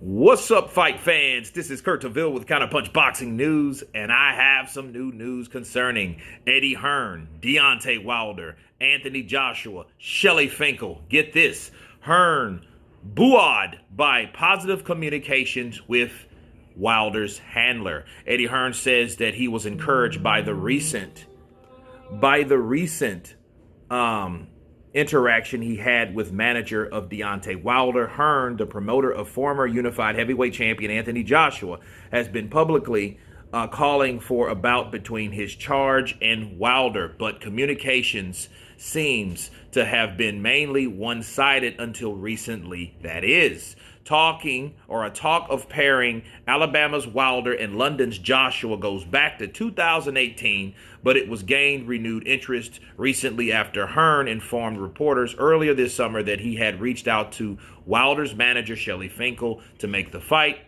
What's up, fight fans? This is Kurt Taville with Counterpunched Boxing News, and I have some new news concerning Eddie Hearn, Deontay Wilder, Anthony Joshua, Shelly Finkel. Get this, Hearn buoyed by positive communications with Wilder's handler. Eddie Hearn says that he was encouraged by the recent interaction he had with manager of Deontay Wilder. Hearn, the promoter of former unified heavyweight champion Anthony Joshua, has been publicly calling for a bout between his charge and Wilder, but communications seems to have been mainly one-sided until recently. That is, a talk of pairing Alabama's Wilder and London's Joshua goes back to 2018, but it was gained renewed interest recently after Hearn informed reporters earlier this summer that he had reached out to Wilder's manager Shelly Finkel to make the fight.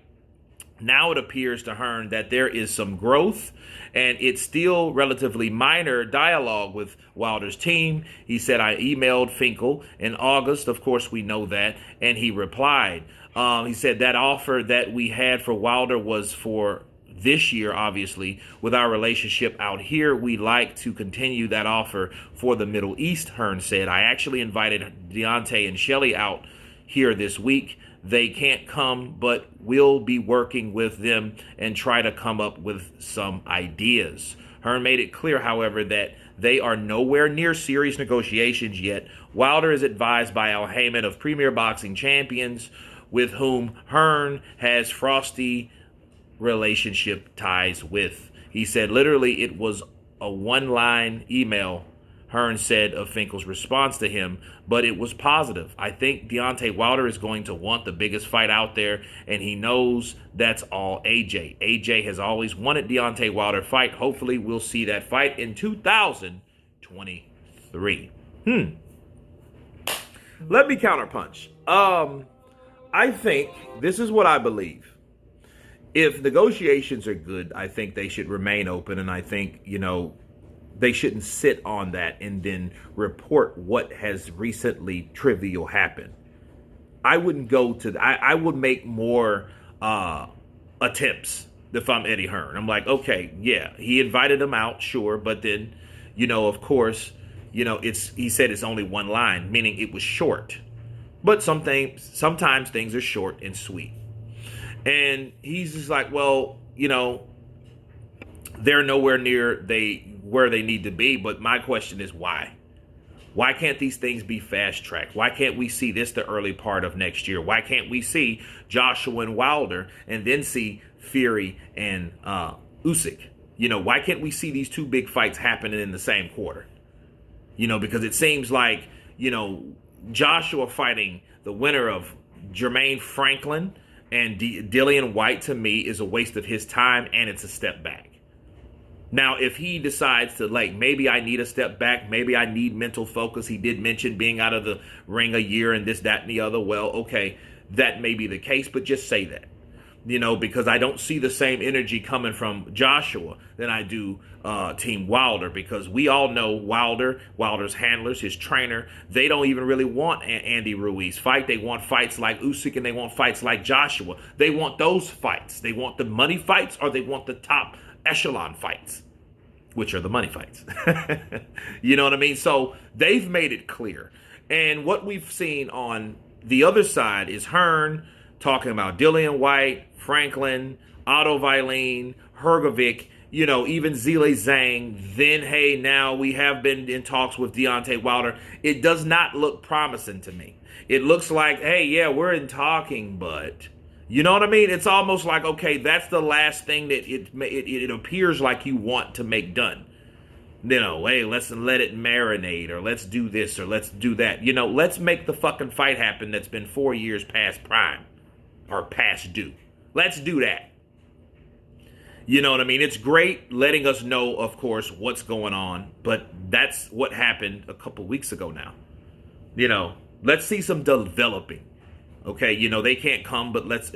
Now it appears to Hearn that there is some growth, and it's still relatively minor dialogue with Wilder's team. He said, I emailed Finkel in August, of course we know that, and he replied. He said that offer that we had for Wilder was for this year, obviously. With our relationship out here, we like to continue that offer for the Middle East, Hearn said. I actually invited Deontay and Shelly out here this week. They can't come, but we'll be working with them and try to come up with some ideas. Hearn made it clear, however, that they are nowhere near serious negotiations yet. Wilder is advised by Al Heyman of Premier Boxing Champions, with whom Hearn has frosty relationship ties with. He said literally it was a one-line email, Hearn said of Finkel's response to him, but it was positive. I think Deontay Wilder is going to want the biggest fight out there, and he knows that's all AJ. AJ has always wanted Deontay Wilder fight. Hopefully we'll see that fight in 2023. Let me counterpunch. I think this is what I believe. If negotiations are good, I think they should remain open, and I think, they shouldn't sit on that and then report what has recently trivial happened. I wouldn't go to, I would make more attempts if I'm Eddie Hearn. I'm like, okay, yeah, he invited him out, sure, but then, of course, he said it's only one line, meaning it was short. But sometimes things are short and sweet. And he's just like, well, they're nowhere near where they need to be. But my question is why? Why can't these things be fast-tracked? Why can't we see this the early part of next year? Why can't we see Joshua and Wilder and then see Fury and Usyk? Why can't we see these two big fights happening in the same quarter? Because it seems like, Joshua fighting the winner of Jermaine Franklin and Dillian White, to me, is a waste of his time, and it's a step back. Now, if he decides to, maybe I need a step back, maybe I need mental focus. He did mention being out of the ring a year and this, that, and the other. Well, okay, that may be the case, but just say that. Because I don't see the same energy coming from Joshua than I do Team Wilder, because we all know Wilder's handlers, his trainer, they don't even really want Andy Ruiz fight. They want fights like Usyk, and they want fights like Joshua. They want those fights. They want the money fights, or they want the top echelon fights, which are the money fights. You know what I mean? So they've made it clear. And what we've seen on the other side is Hearn talking about Dillian White, Franklin, Otto Vailene, Hrgovic, even Zhilei Zhang. Then, hey, now we have been in talks with Deontay Wilder. It does not look promising to me. It looks like, hey, yeah, we're in talking, but you know what I mean? It's almost like, okay, that's the last thing that it appears like you want to make done. Hey, let's let it marinate, or let's do this, or let's do that. Let's make the fucking fight happen that's been 4 years past prime or past due. Let's do that. You know what I mean? It's great letting us know, of course, what's going on, but that's what happened a couple weeks ago now. Let's see some developing. Okay, they can't come, but let's,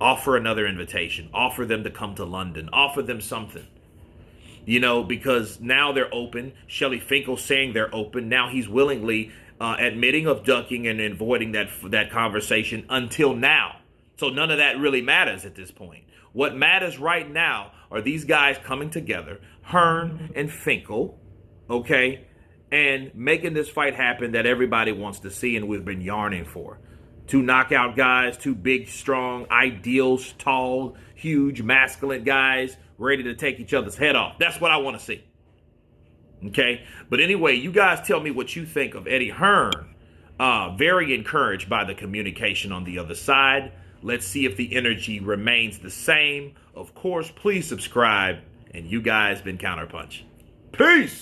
offer another invitation. Offer them to come to London. Offer them something. Because now they're open. Shelly Finkel saying they're open. Now he's willingly admitting of ducking and avoiding that conversation until now. So none of that really matters at this point. What matters right now are these guys coming together, Hearn and Finkel, okay, and making this fight happen that everybody wants to see and we've been yarning for. Two knockout guys, two big, strong, ideal, tall, huge, masculine guys ready to take each other's head off. That's what I want to see. Okay? But anyway, you guys tell me what you think of Eddie Hearn. Very encouraged by the communication on the other side. Let's see if the energy remains the same. Of course, please subscribe. And you guys been Counterpunch. Peace!